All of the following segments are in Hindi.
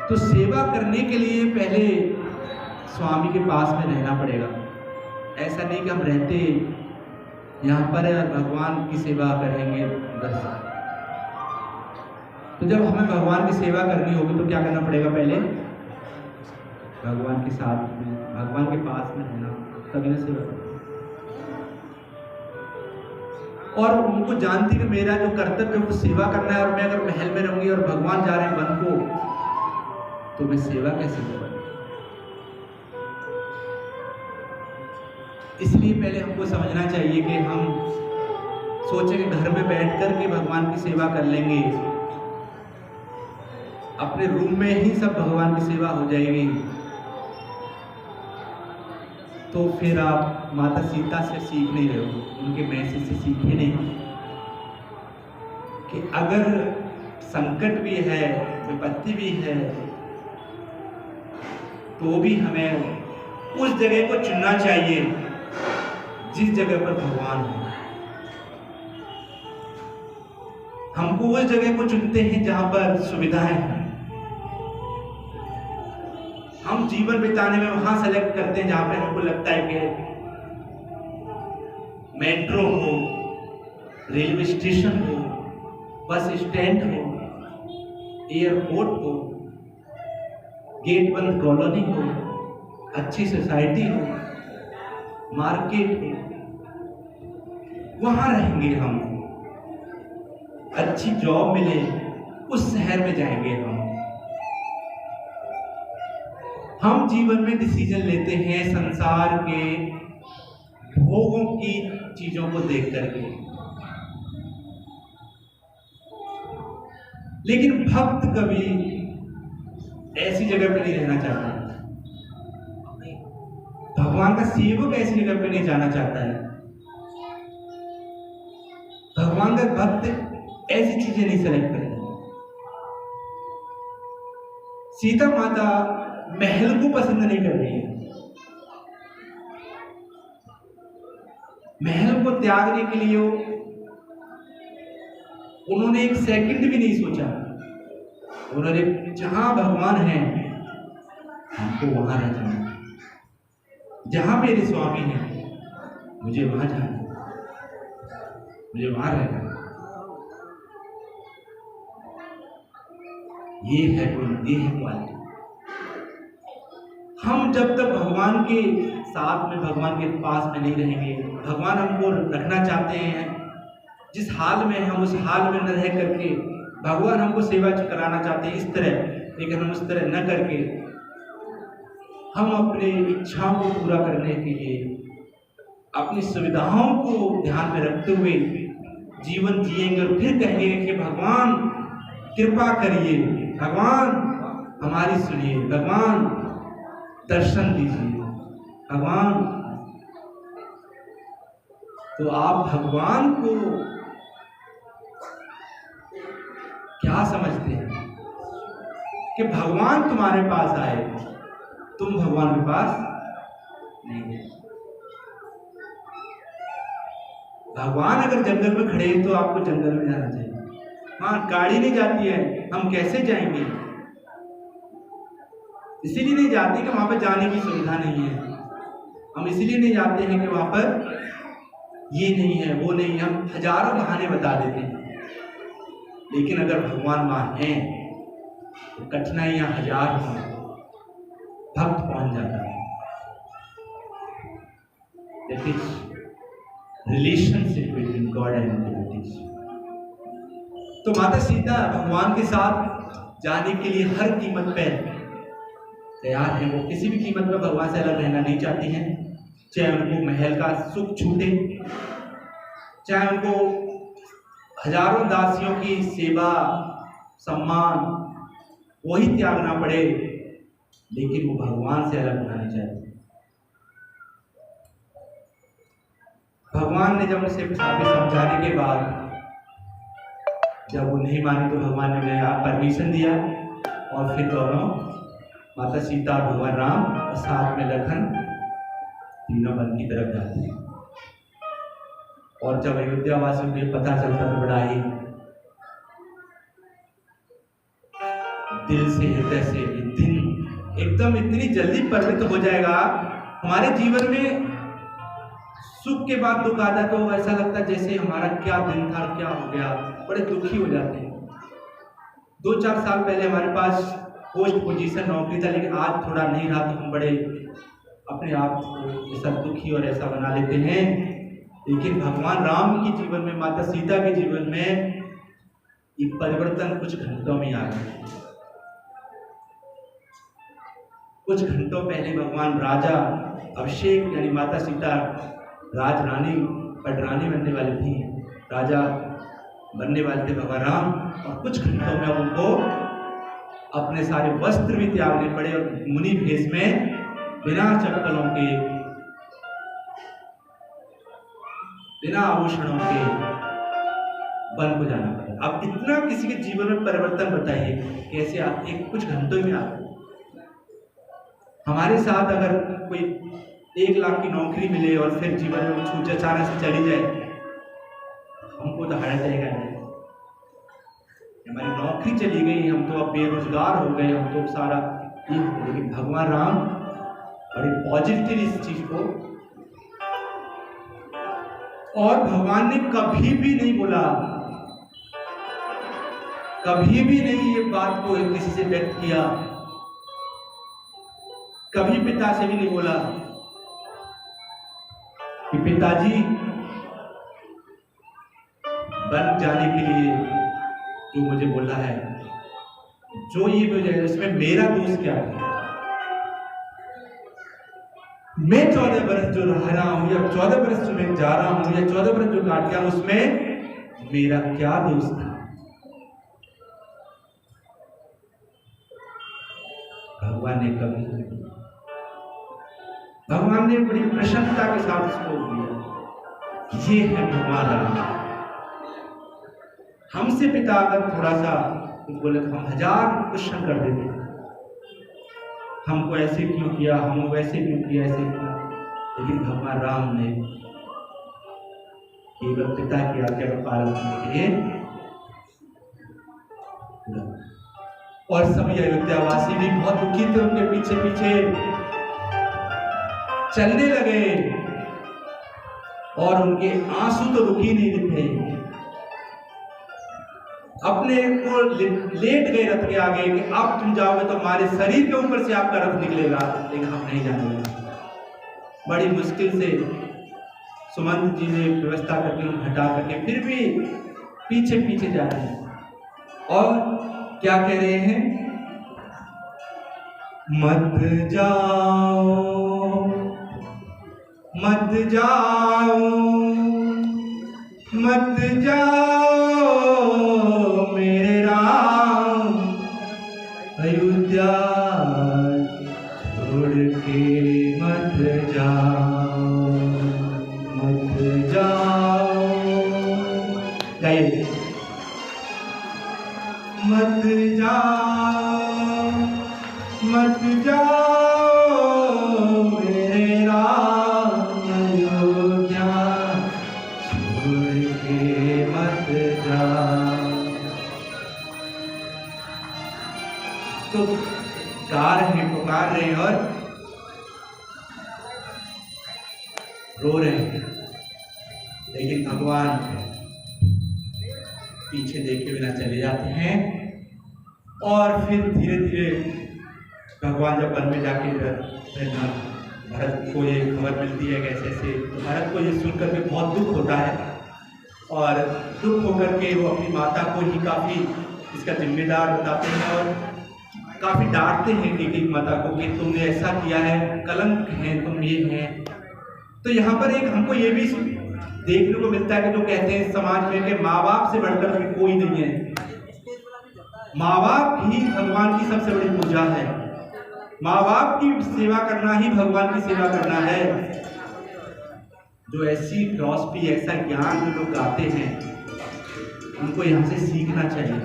तो सेवा करने के लिए पहले स्वामी के पास में रहना पड़ेगा। ऐसा नहीं कि हम रहते यहाँ पर भगवान की सेवा करेंगे बस। तो जब हमें भगवान की सेवा करनी होगी तो क्या करना पड़ेगा? पहले भगवान के साथ में, भगवान के पास में रहना, तभी ना सेवा करना। और उनको जानती कि मेरा जो कर्तव्य है वो सेवा करना है, और मैं अगर महल में रहूंगी और भगवान जा रहे हैं वन को, तो मैं सेवा कैसे करूँ? इसलिए पहले हमको समझना चाहिए कि हम सोचें कि घर में बैठ कर के भगवान की सेवा कर लेंगे, अपने रूम में ही सब भगवान की सेवा हो जाएगी, तो फिर आप माता सीता से सीख नहीं रहे हो, उनके मैसेज से सीखे नहीं कि अगर संकट भी है, विपत्ति भी है, तो भी हमें उस जगह को चुनना चाहिए जिस जगह पर भगवान हो। हमको उस जगह को चुनते हैं जहां पर सुविधाएं हैं। हम जीवन बिताने में वहां सेलेक्ट करते हैं जहां पे हमको लगता है कि मेट्रो हो, रेलवे स्टेशन हो, बस स्टैंड हो, एयरपोर्ट हो, गेट बंद कॉलोनी हो, अच्छी सोसाइटी हो, मार्केट हो, वहां रहेंगे हम। अच्छी जॉब मिले उस शहर में जाएंगे हम जीवन में डिसीजन लेते हैं संसार के भोगों की चीजों को देख करके। लेकिन भक्त कभी ऐसी जगह पे नहीं रहना चाहता। भगवान का सेवक ऐसी जगह पे नहीं जाना चाहता है। भगवान का भक्त ऐसी चीजें नहीं सेलेक्ट करेगा। सीता माता महल को पसंद नहीं कर रही है। महल को त्यागने के लिए उन्होंने एक सेकंड भी नहीं सोचा। उन्होंने जहां भगवान है हमको वहां रह जाना, जहां मेरे स्वामी है मुझे वहां जाना, मुझे वहां रहना। ये है गुण, ये है क्वालिटी। हम जब तक भगवान के साथ में, भगवान के पास में नहीं रहेंगे, भगवान हमको रखना चाहते हैं जिस हाल में हम उस हाल में न रह करके, भगवान हमको सेवा कराना चाहते हैं इस तरह, लेकिन हम उस तरह न करके हम अपनी इच्छाओं को पूरा करने के लिए अपनी सुविधाओं को ध्यान में रखते हुए जीवन जिएंगे और फिर कहेंगे कि भगवान कृपा करिए, भगवान हमारी सुनिए, भगवान दर्शन दीजिए, भगवान। तो आप भगवान को क्या समझते हैं कि भगवान तुम्हारे पास आए, तुम भगवान के पास नहीं गए। भगवान अगर जंगल में खड़े हैं तो आपको जंगल में जाना चाहिए। वहां गाड़ी नहीं जाती है, हम कैसे जाएंगे? इसीलिए नहीं जाते कि वहां पर जाने की सुविधा नहीं है। हम इसीलिए नहीं जाते हैं कि वहां पर ये नहीं है, वो नहीं है। हम हजारों बहाने बता देते हैं। लेकिन अगर भगवान वहां हैं तो कठिनाइयां हजार हों, भक्त पहुंच जाता है। That is relationship between God and devotees. तो माता सीता भगवान के साथ जाने के लिए हर कीमत पर तैयार है। वो किसी भी कीमत पर भगवान से अलग रहना नहीं चाहती हैं, चाहे उनको महल का सुख छूटे, चाहे उनको हजारों दासियों की सेवा सम्मान वही त्यागना पड़े, लेकिन वो भगवान से अलग होना नहीं चाहती। भगवान ने जब उसे समझाने के बाद जब वो नहीं मानी तो भगवान ने परमिशन दिया, और फिर दोनों माता सीता और भगवान राम और साथ में लखन तीनों वन की तरफ जाते हैं। और जब अयोध्या वासियों को पता चलता तो बड़ा ही दिल से, हृदय से ये दिन एकदम इतनी जल्दी परिणित हो जाएगा। हमारे जीवन में सुख के बाद दुख आता तो ऐसा लगता है जैसे हमारा क्या दिन था, क्या हो गया, बड़े दुखी हो जाते हैं। 2-4 साल पहले हमारे पास पोस्ट पोजीशन नौकरी था, लेकिन आज थोड़ा नहीं रहा तो हम बड़े अपने आप को ऐसा दुखी और ऐसा बना लेते हैं। लेकिन भगवान राम के जीवन में, माता सीता के जीवन में ये परिवर्तन कुछ घंटों में आ गया। कुछ घंटों पहले भगवान राजा अभिषेक यानी माता सीता राजरानी पटरानी बनने वाली थी, राजा बनने वाले थे भगवान राम, और कुछ घंटों में उनको अपने सारे वस्त्र भी त्यागने पड़े और मुनि भेष में बिना चप्पलों के, बिना आभूषणों के वन को जाना पड़ा। अब इतना किसी के जीवन में परिवर्तन बताइए कैसे आप एक कुछ घंटों में आते। हमारे साथ अगर कोई 1 लाख की नौकरी मिले और फिर जीवन में छूट अचानक से चली जाए, हमको तो हारा जाएगा नहीं। हमारी नौकरी चली गई, हम तो अब बेरोजगार हो गए, हम तो सारा ये। लेकिन भगवान राम बड़ी पॉजिटिव इस चीज को, और भगवान ने कभी भी नहीं बोला, कभी भी नहीं ये बात को किसी से व्यक्त किया, कभी पिता से भी नहीं बोला कि पिताजी बन जाने के लिए जो मुझे बोला है, जो ये मुझे, इसमें मेरा दोष क्या है? मैं 14 बरस जो रह रहा हूं, या 14 बरस जो मैं जा रहा हूं, या 14 बरस जो काट गया, उसमें मेरा क्या दोष था? भगवान ने कभी, भगवान ने बड़ी प्रसन्नता के साथ इसको दिया। ये है भगवान राम। हमसे पिता अगर थोड़ा सा बोले तो हम 1000 क्वेश्चन कर देते हैं, हमको ऐसे क्यों किया, हम वैसे क्यों किया, ऐसे क्यों। लेकिन भगवान राम ने केवल पिता की आज्ञा का पालन किए, और सभी अयोध्यावासी भी बहुत दुखी थे, उनके पीछे पीछे चलने लगे, और उनके आंसू तो रुक ही नहीं थे। अपने को लेट गए रथ के आगे कि अब तुम जाओगे तो हमारे शरीर के ऊपर से आपका रथ निकलेगा, लेकिन हम नहीं जाएंगे। बड़ी मुश्किल से सुमंत जी ने व्यवस्था करके उनको हटा करके फिर भी पीछे पीछे जा रहे हैं, और क्या कह रहे हैं? मत जाओ, मत जाओ, मत जाओ मेरे राम, अयोध्या छोड़ के मत जाओ, मत जाओ। गाइए, मत जाओ, मत जाओ मेरे राम, अयोध्या छोड़ के मत जाओ। तो गा रहे हैं, पुकार रहे हैं और रो रहे हैं, लेकिन भगवान पीछे देखे बिना चले जाते हैं। और फिर धीरे धीरे भगवान जब वन में जाके भरत को ये खबर मिलती है कैसे ऐसे, तो भरत को ये सुनकर के बहुत दुख होता है, और दुख होकर के वो अपनी माता को ही काफ़ी इसका जिम्मेदार बताते हैं और काफ़ी डांटते हैं एक माता को कि तुमने ऐसा किया है, कलंक है, तुम ये हैं। तो यहाँ पर एक हमको ये भी देखने को मिलता है कि जो कहते हैं समाज में कि माँ बाप से बढ़कर कोई नहीं है। माँ बाप ही भगवान की सबसे बड़ी पूजा है, माँ बाप की सेवा करना ही भगवान की सेवा करना है। जो ऐसी फिलॉसफी, ऐसा ज्ञान जो लोग गाते हैं, उनको यहाँ से सीखना चाहिए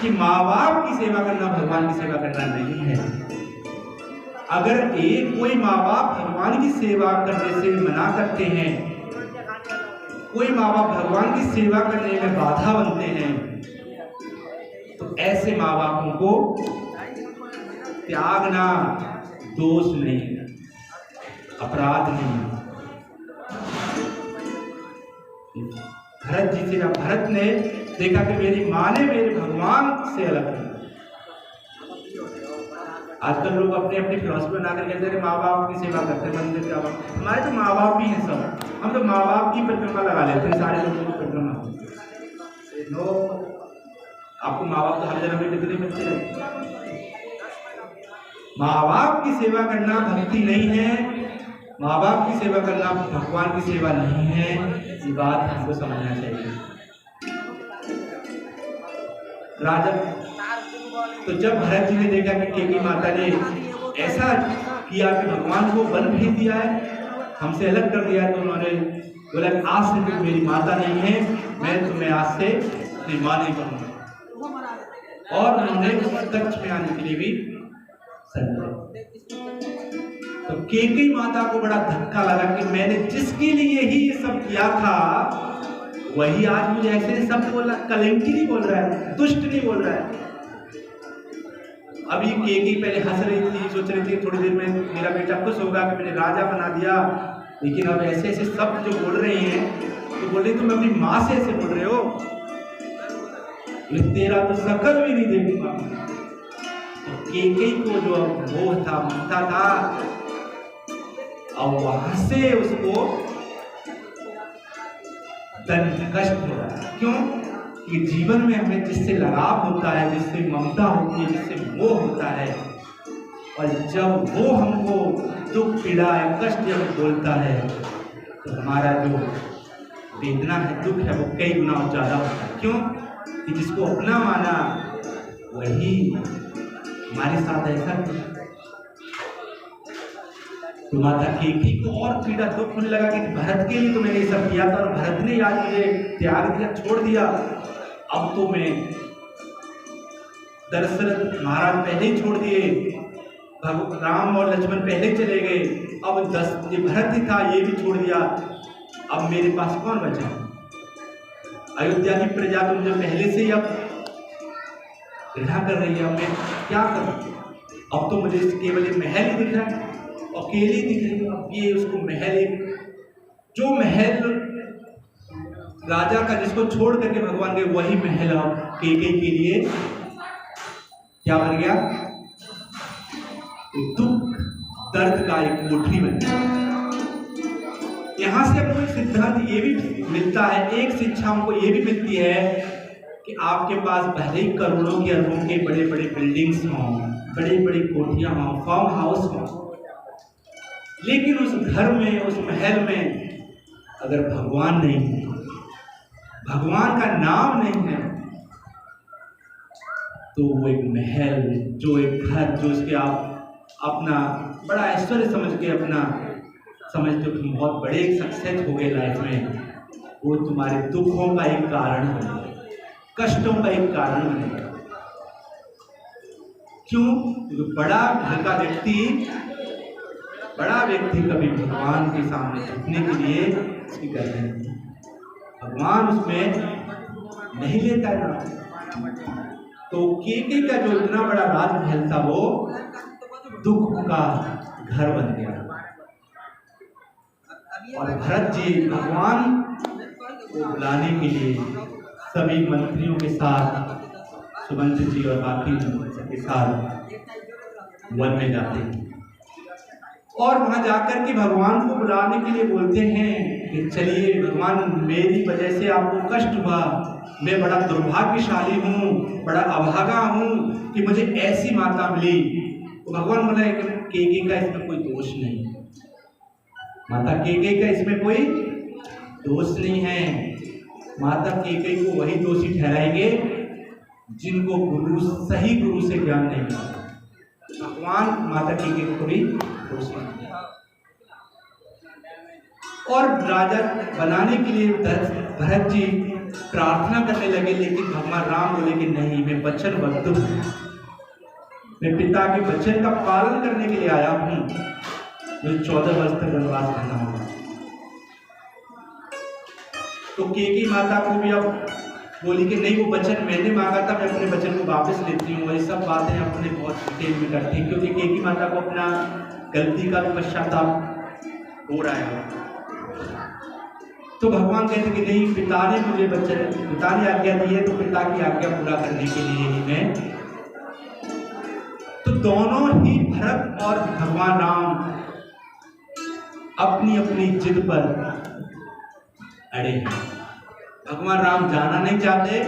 कि माँ बाप की सेवा करना भगवान की सेवा करना नहीं है। अगर कोई माँ बाप भगवान की सेवा करने से मना करते हैं, कोई माँ बाप भगवान की सेवा करने में बाधा बनते हैं, तो ऐसे माँ बापों को त्यागना दोष नहीं है, अपराध नहीं है। भरत जी से ना, भरत ने देखा कि मेरी माँ ने मेरे भगवान से अलग किया। आजकल लोग अपने अपनी फिलॉसफी बना कर कहते हैं माँ बाप की सेवा करते हैं, मंदिर का। हमारे तो माँ बाप भी हैं सब, हम तो माँ बाप की परिक्रमा लगा लेते हैं, सारे लोगों की परिक्रमा। आपको माँ बाप तो हर जन्म में कितने मिलते हैं। माँ बाप की सेवा करना भक्ति नहीं है, माँ बाप की सेवा करना भगवान की सेवा नहीं है। ये बात हमको समझना चाहिए। राजा तो जब भरत जी ने देखा कि केकी माता ने ऐसा किया कि भगवान को वन भेज दिया है, हमसे अलग कर दिया है, तो उन्होंने बोला आज से तुम मेरी माता नहीं है, मैं तुम्हें आज से अपनी माँ नहीं बनूंगा। और उन्होंने कच्छ में आने के लिए भी तो केकी माता को बड़ा धक्का लगा कि मैंने जिसके लिए ही ये सब किया था वही आज मुझे ऐसे सब बोल रहा, कलंकी नहीं बोल रहा है, दुष्ट नहीं बोल रहा है। अभी केकी पहले हंस रही थी, सोच रही थी थोड़ी देर में मेरा बेटा खुश होगा कि मैंने राजा बना दिया, लेकिन अब ऐसे ऐसे सब जो बोल रहे हैं तो बोल रही तुम अपनी माँ से ऐसे बोल रहे हो, तेरा तो शकल भी नहीं देखूंगा। तो केकी को जो मोह था, ममता था, और वहां से उसको कष्ट हो रहा है। क्यों? कि जीवन में हमें जिससे लगाव होता है, जिससे ममता होती है, जिससे मोह होता है, और जब वो हमको दुख, पीड़ा या कष्ट जब बोलता है तो हमारा जो वेदना है, दुख है, वो कई गुना ज्यादा होता है। क्यों? कि जिसको अपना माना वही हमारे साथ ऐसा किया। तो माता केकी को और पीड़ा, दुख होने लगा कि भरत के लिए तो मैंने ये सब किया था और भरत ने आज मुझे त्याग दिया, छोड़ दिया। अब तो मैं दशरथ महाराज पहले ही छोड़ दिए, राम और लक्ष्मण पहले चले गए, अब ये भरत ही था, ये भी छोड़ दिया, अब मेरे पास कौन बचा? अयोध्या की प्रजा तो मुझे पहले से ही अब घृणा कर रही है, अब मैं क्या करूं? अब तो मुझे केवल एक महल ही दिख रहा है, अकेली दिख रही है। अब ये उसको महल, एक जो महल राजा का जिसको छोड़ करके भगवान गए, वही महल अब केके के लिए क्या बन गया? दुख दर्द का एक कोठरी बन गया। यहां से हमको एक सिद्धांत ये भी मिलता है, एक शिक्षा हमको ये भी मिलती है कि आपके पास भले ही करोड़ों के अरबों के बड़े बड़े बिल्डिंग्स हों, बड़ी बड़ी कोठियां हों, फार्म हाउस हों, लेकिन उस घर में, उस महल में अगर भगवान नहीं है, भगवान का नाम नहीं है, तो वो एक महल, जो एक घर, जो उसके आप अपना बड़ा ऐश्वर्य समझ के अपना समझते हो कि बहुत बड़े एक सक्सेस हो गए लाइफ में, वो तुम्हारे दुखों का एक कारण है, कष्टों का एक कारण है। क्यों? क्योंकि बड़ा व्यक्ति कभी भगवान के सामने झुकने के लिए उसकी करते हैं, भगवान उसमें नहीं लेता है। तो केके का जो इतना बड़ा राजमहल था वो दुख का घर बन गया। और भरत जी भगवान को बुलाने के लिए सभी मंत्रियों के साथ, सुमंत्र जी और बाकी के साथ वन में जाते हैं, और वहां जाकर के भगवान को बुलाने के लिए बोलते हैं कि चलिए भगवान, मेरी वजह से आपको कष्ट हुआ, मैं बड़ा दुर्भाग्यशाली हूँ, बड़ा अभागा हूँ कि मुझे ऐसी माता मिली। तो भगवान बोला कि केके का इसमें कोई दोष नहीं, माता केके का इसमें कोई दोष नहीं है। माता केके को वही दोषी ठहराएंगे जिनको सही गुरु से ज्ञान नहीं मिला। भगवान माता केके को भी दोष नहीं। और राजा बनाने के लिए भरत जी प्रार्थना करने लगे, लेकिन भगवान राम बोले कि नहीं, मैं वचनबद्ध हूं, मैं पिता के वचन का पालन करने के लिए आया हूं, मुझे 14 वर्ष तक वनवास करना होगा। तो केकी माता को भी अब बोली कि नहीं, वो वचन मैंने मांगा था, मैं अपने वचन को वापस लेती हूँ। और ये सब बातें अपने बहुत डिटेल में करती हैं, क्योंकि केकी माता को अपना गलती का भी पश्चाताप हो रहा है। तो भगवान कहते कि नहीं, पिता ने मुझे वचन, पिता ने आज्ञा दी है, तो पिता की आज्ञा पूरा करने के लिए ही मैं। तो दोनों ही भरत और भगवान राम अपनी अपनी जिद पर अड़े हैं। भगवान राम जाना नहीं चाहते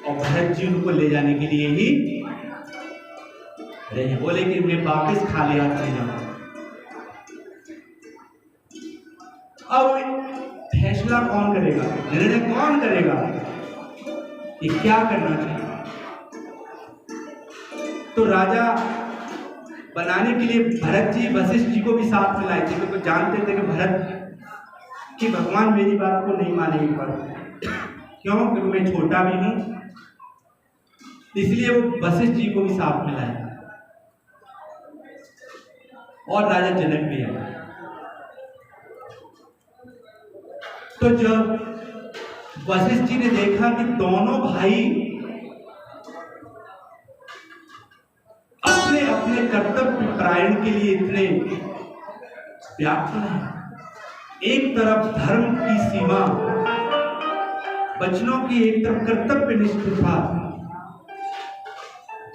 और भरत जी उनको ले जाने के लिए ही अरे बोले कि मैं वापस खाली हाथ नहीं जाऊंगा। अब फैसला कौन करेगा, निर्णय कौन करेगा कि क्या करना चाहिए? तो राजा बनाने के लिए भरत जी वशिष्ठ जी को भी साथ में लाए थे, क्योंकि जानते थे कि भरत कि भगवान मेरी बात को नहीं मानेंगे। पर क्यों? क्योंकि मैं छोटा भी हूं, इसलिए वो वशिष्ठ जी को भी साथ में लाए और राजा जनक भी आए। तो जब वशिष्ठ जी ने देखा कि दोनों भाई अपने अपने कर्तव्य परायण के लिए इतने व्याकुल हैं, एक तरफ धर्म की सीमा, वचनों की एक तरफ कर्तव्य निष्ठा,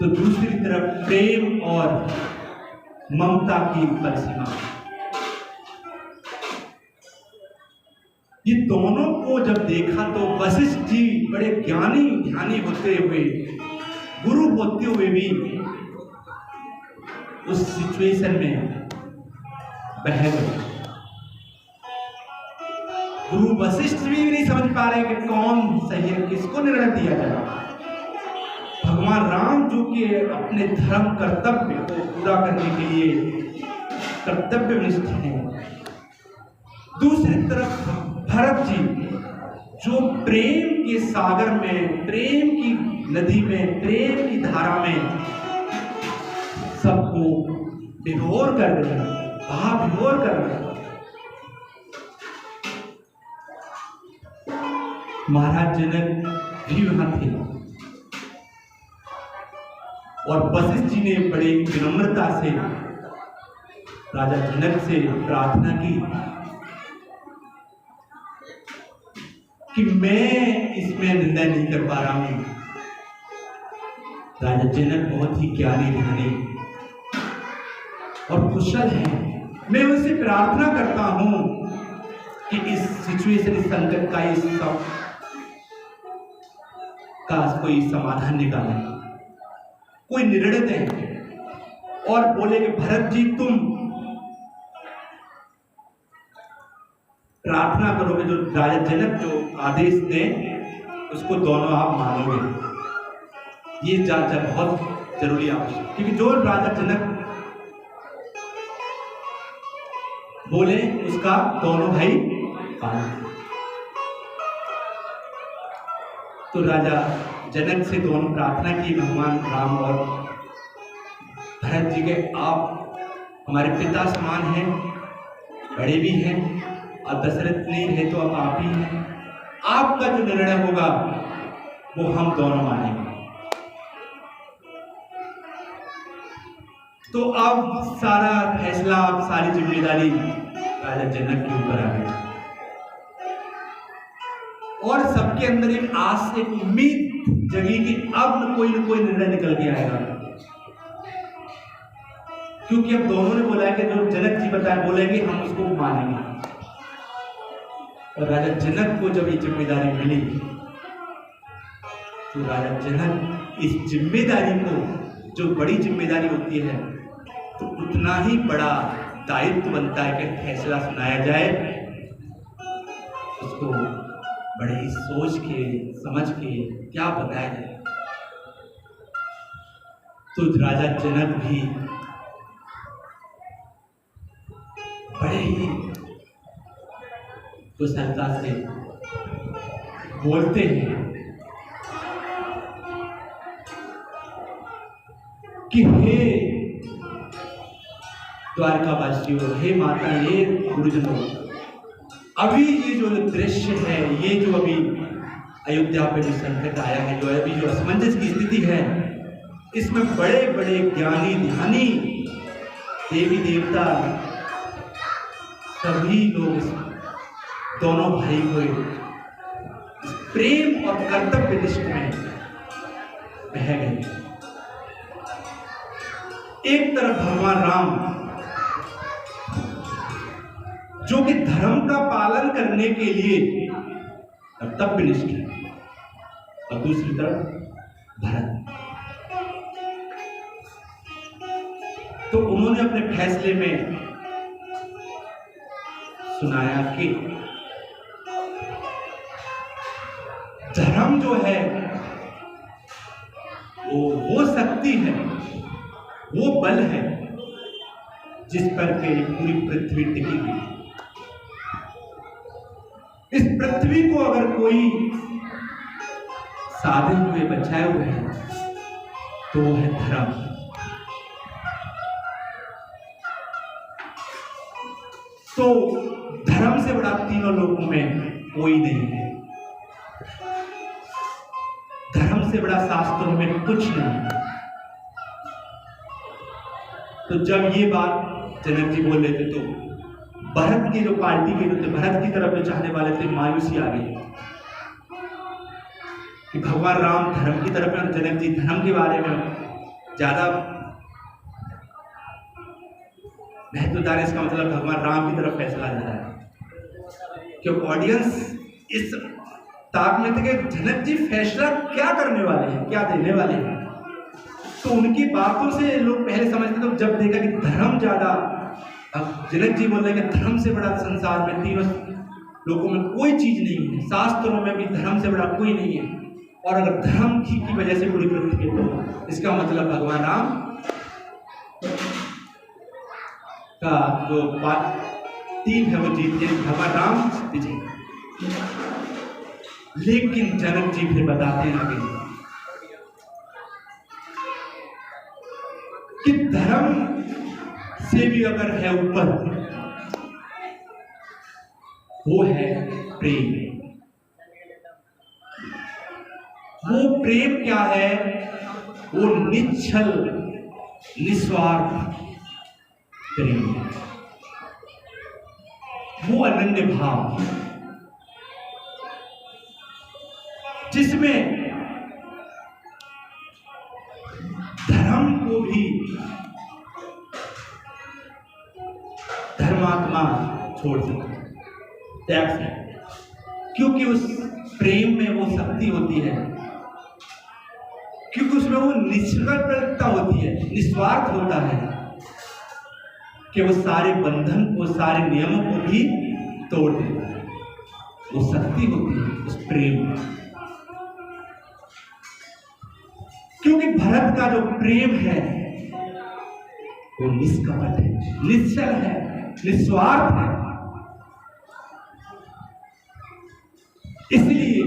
तो दूसरी तरफ प्रेम और ममता की परिसीमा। ये दोनों को जब देखा तो वशिष्ठ जी बड़े ज्ञानी ध्यानी होते हुए, गुरु होते हुए भी उस सिचुएशन में बह गए। गुरु वशिष्ठ भी नहीं समझ पा रहे कि कौन सही है, किसको निर्णय दिया जाए। भगवान राम जो कि अपने धर्म कर्तव्य को पूरा करने के लिए कर्तव्यनिष्ठ हैं, दूसरी तरफ भरत जी जो प्रेम के सागर में, प्रेम की नदी में, प्रेम की धारा में सबको विभोर कर रहे हैं, भावविभोर कर रहे हैं। महाराज जनक भी वहां थे और वशिष्ठ जी ने बड़ी विनम्रता से राजा जनक से प्रार्थना की कि मैं इसमें निर्णय नहीं कर पा रहा हूं। राजा जनक बहुत ही ज्ञानी ध्यानी और कुशल हैं। मैं उनसे प्रार्थना करता हूं कि इस सिचुएशन, इस संकट का, इस सब का कोई समाधान निकालें, कोई निर्णय दें। और बोले कि भरत जी तुम प्रार्थना करोगे, जो राजा जनक जो आदेश दें उसको दोनों आप मानोगे। ये जांच बहुत जरूरी आवश्यक, क्योंकि जो राजा जनक बोले उसका दोनों भाई पालन। तो राजा जनक से दोनों प्रार्थना की, भगवान राम और भरत जी के आप हमारे पिता समान हैं, बड़े भी हैं, और दशरथ नहीं रहे तो अब आप ही हैं। आपका जो निर्णय होगा वो हम दोनों मानेंगे। तो अब सारा फैसला, अब सारी जिम्मेदारी राजा जनक के ऊपर आ गई और सबके अंदर एक आस, एक उम्मीद जगी कि अब न कोई निर्णय निकल के आएगा। क्योंकि अब दोनों ने बोला है कि जो जनक जी बताए बोलेंगे हम उसको मानेंगे। और राजा जनक को जब ये जिम्मेदारी मिली तो राजा जनक इस जिम्मेदारी को, जो बड़ी जिम्मेदारी होती है, तो उतना ही बड़ा दायित्व बनता है कि फैसला सुनाया जाए, उसको बड़े ही सोच के समझ के क्या बताया जाए। तो राजा जनक भी बड़े ही कुशलता से बोलते हैं कि हे द्वारकावासियों, हे माता, हे गुरुजनों, अभी ये जो दृश्य है, ये जो अभी अयोध्या पे जो संकट आया है, जो अभी जो असमंजस की स्थिति है, इसमें बड़े बड़े ज्ञानी ध्यानी देवी देवता सभी लोग इस दोनों भाई को इस प्रेम और कर्तव्य निष्ठ में बह गए। एक तरफ भगवान राम जो कि धर्म का पालन करने के लिए कर्तव्यनिष्ठ है, और दूसरी तरफ भरत। तो उन्होंने अपने फैसले में सुनाया कि धर्म जो है वो शक्ति है, वो बल है जिस पर के पूरी पृथ्वी टिकी हुई। इस पृथ्वी को अगर कोई साधे हुए बचाए हुए है तो वो है धर्म। तो धर्म से बड़ा तीनों लोगों में कोई नहीं है, धर्म से बड़ा शास्त्रों में कुछ नहीं है। तो जब ये बात जनक जी बोल रहे थे तो भरत की जो पार्टी के जो थे, भरत की तरफ जो चाहने वाले थे, मायूसी आ गई कि भगवान राम धर्म की तरफ है, जनक जी धर्म के बारे में ज्यादा महत्वदार है। इसका मतलब भगवान राम की तरफ फैसला जा रहा है, क्योंकि ऑडियंस इस ताक में थे कि जनक जी फैसला क्या करने वाले हैं, क्या देने वाले हैं। तो उनकी बातों से लोग पहले समझते थे, जब देखा कि धर्म ज्यादा, अब जनक जी बोल रहे हैं कि धर्म से बड़ा संसार में तीनों लोगों में कोई चीज नहीं है, शास्त्रों में भी धर्म से बड़ा कोई नहीं है, और अगर धर्म की वजह से पूरी पृथ्वी तो इसका मतलब भगवान राम का जो टीम है वो जीत गई, भगवान राम विजय। लेकिन जनक जी फिर बताते हैं आगे कि धर्म से भी अगर है ऊपर, वो है प्रेम। वो प्रेम क्या है? वो निश्चल निस्वार्थ प्रेम, वो अनन्य भाव जिसमें धर्म को भी धर्मात्मा छोड़ सकते, त्याग सकते, क्योंकि उस प्रेम में वो शक्ति होती है, क्योंकि उसमें वो निष्कर्षता होती है, निस्वार्थ होता है कि वो सारे बंधन को, सारे नियमों को भी तोड़ देता है। वो शक्ति होती है उस प्रेम में, क्योंकि भरत का जो प्रेम है वो निष्कपट है, निश्चल है, निस्वार्थ है। इसलिए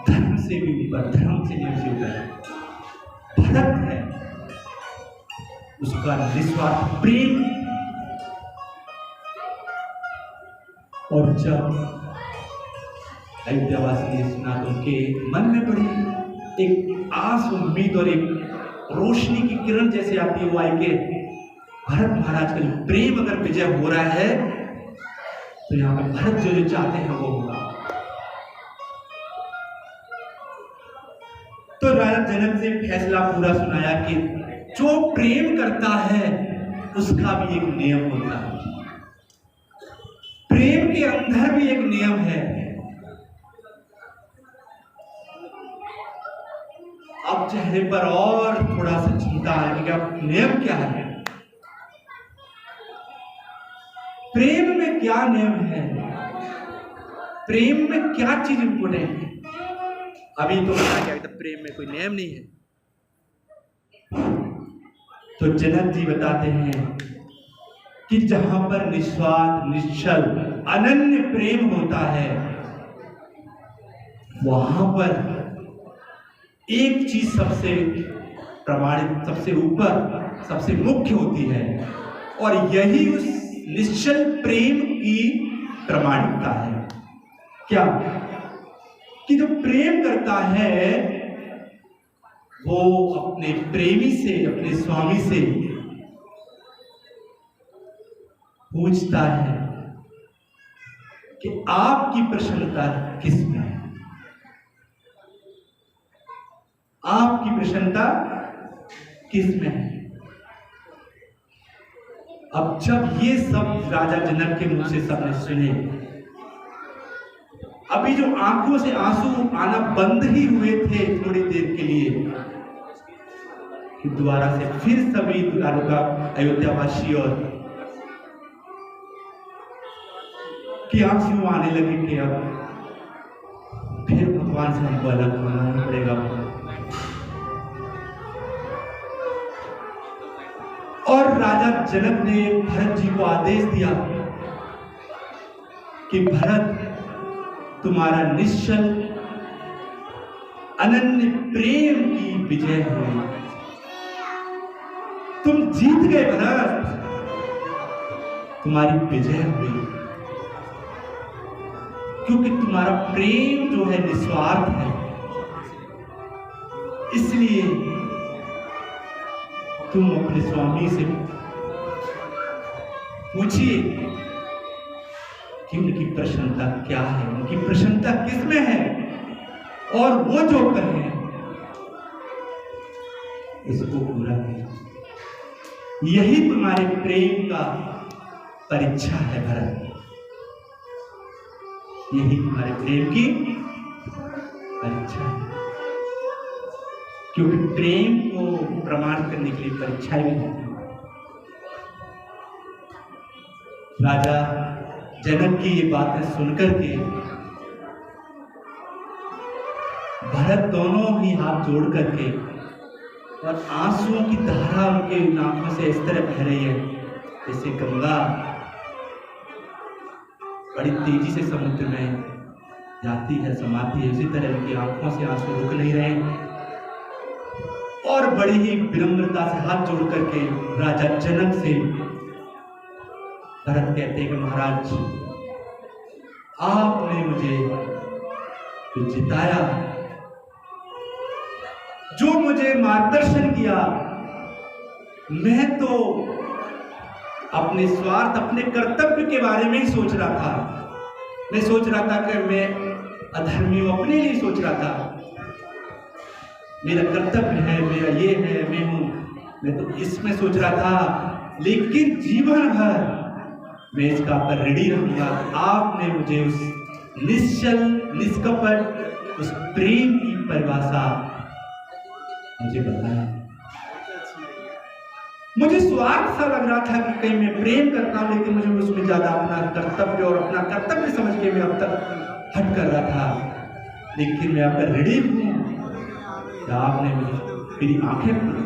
धर्म से भी ऊपर, धर्म से भी ऊपर भरत है, उसका निस्वार्थ प्रेम। और जब अयोध्यावासी ने सुना तो उनके मन में बड़ी एक आस, उम्मीद और एक रोशनी की किरण जैसे आती है, वो आई के भरत महाराज का जो प्रेम अगर विजय हो रहा है तो यहाँ पर भरत जो जो चाहते हैं वो होगा। तो राजा जनक से फैसला पूरा सुनाया कि जो प्रेम करता है उसका भी एक नियम होता है, प्रेम के अंदर भी एक नियम है। अब चेहरे पर और थोड़ा सा चिंता है कि अब नियम क्या है, प्रेम में क्या नियम है, प्रेम में क्या चीज इंपोर्टेंट है। अभी तो बता क्या था, प्रेम में कोई नियम नहीं है। तो जनक जी बताते हैं कि जहां पर निस्वार्थ, निश्चल, अनन्य प्रेम होता है, वहां पर एक चीज सबसे प्रमाणित, सबसे ऊपर, सबसे मुख्य होती है, और यही उस निश्चल प्रेम की प्रमाणिकता है। क्या कि जो प्रेम करता है वो अपने प्रेमी से, अपने स्वामी से पूछता है कि आपकी प्रसन्नता किस में है, आपकी प्रसन्नता किस में है। अब जब ये सब राजा जनक के मुंह से सबने सुने, अभी जो आंखों से आंसू आना बंद ही हुए थे थोड़ी देर के लिए, कि दोबारा से फिर सभी द्वारका अयोध्यावासी और कि आंसू आने लगे कि अब फिर भगवान से हमको अलग होना ही पड़ेगा। और राजा जनक ने भरत जी को आदेश दिया कि भरत, तुम्हारा निश्चल अनन्य प्रेम की विजय हुई, तुम जीत गए भरत, तुम्हारी विजय हुई, क्योंकि तुम्हारा प्रेम जो है निस्वार्थ है। इसलिए तुम अपने स्वामी से पूछिए कि उनकी प्रसन्नता क्या है, उनकी प्रसन्नता किस में है, और वो जो कहें इसको पूरा करें। यही तुम्हारे प्रेम का परीक्षा है भरत, यही तुम्हारे प्रेम की परीक्षा है, क्योंकि प्रेम को प्रमाण करने के लिए परीक्षाएं भी होती हैं। राजा जनक की ये बातें सुनकर के भरत दोनों ही हाथ जोड़ करके, और आंसुओं की धारा उनके आंखों से इस तरह बह रही है जैसे गंगा बड़ी तेजी से समुद्र में जाती है, समाती है, उसी तरह उनकी आंखों से आंसू रुक नहीं रहे। और बड़ी ही विनम्रता से हाथ जोड़ करके राजा जनक से भरत कहते हैं कि महाराज, आपने मुझे जो जिताया, जो मुझे मार्गदर्शन किया, मैं तो अपने स्वार्थ, अपने कर्तव्य के बारे में ही सोच रहा था। मैं सोच रहा था कि मैं अधर्मी हूं, अपने लिए सोच रहा था, मेरा कर्तव्य है, मेरा ये है, मैं हूं, मैं तो इसमें सोच रहा था। लेकिन जीवन भर मैं इसका पर ऋणी रहूंगा। आपने मुझे उस निश्चल, निष्कपट, उस प्रेम की परिभाषा मुझे बताया। मुझे स्वार्थ सा लग रहा था कि कहीं मैं प्रेम करता हूं, लेकिन मुझे उसमें ज्यादा अपना कर्तव्य और अपना कर्तव्य समझ के मैं अब तक हट कर रहा था। लेकिन मैं आपका ऋणी हूं, आपने मेरी आंखें खोली।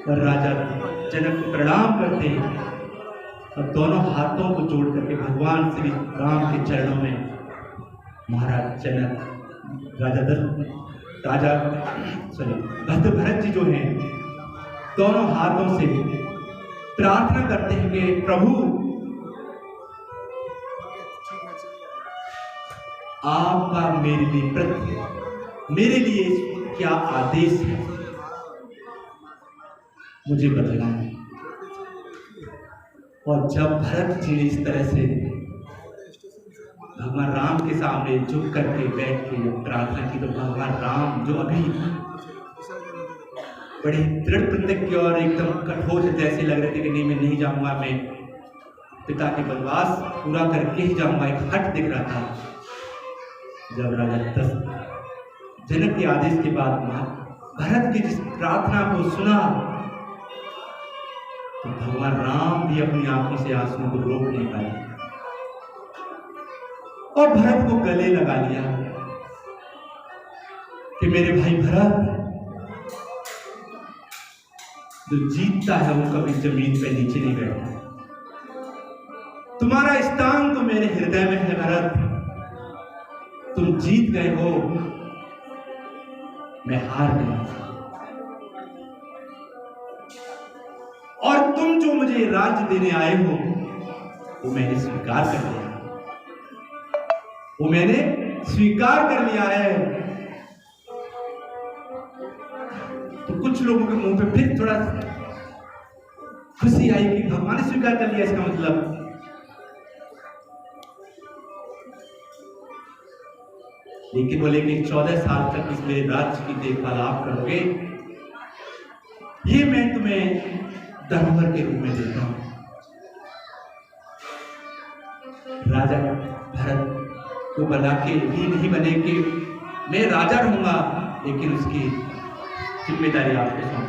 और राजा जनक को प्रणाम करते और दोनों हाथों को जोड़ करके भगवान श्री राम के चरणों में महाराज जनक, भक्त भरत जी जो हैं, दोनों हाथों से प्रार्थना करते हैं कि प्रभु, आपका मेरे लिए क्या आदेश है, मुझे बतलाएं। और जब भरत जी ने इस तरह से भगवान राम के सामने झुक करके बैठ के प्रार्थना की, तो भगवान राम जो अभी बड़े दृढ़ प्रतिज्ञ और एकदम कठोर जैसे लग रहे थे कि नहीं, मैं नहीं जाऊंगा, मैं पिता के वनवास पूरा करके ही जाऊंगा, एक हट दिख रहा था। जब राजा जनक के आदेश के बाद भरत की जिस प्रार्थना को सुना, तो भगवान राम भी अपनी आंखों से आंसुओं को रोक नहीं पाए और भरत को गले लगा लिया कि मेरे भाई भरत, जो जीतता है वो कभी जमीन पे नीचे नहीं बैठता। तुम्हारा स्थान तो मेरे हृदय में है भरत, तुम जीत गए हो, मैं हार गया। और तुम जो मुझे राज्य देने आए हो वो मैंने स्वीकार कर लिया। वो मैंने स्वीकार कर लिया है। तो कुछ लोगों के मुंह पे फिर थोड़ा खुशी आई कि भगवान ने स्वीकार कर लिया, इसका मतलब। लेकिन बोले कि 14 साल तक इस मेरे राज्य की देखभाल आप करोगे, ये मैं तुम्हें धरोहर के रूप में देता हूं। राजा भरत को बना के ये नहीं बने कि मैं राजा रहूंगा, लेकिन उसकी जिम्मेदारी आपको सौंप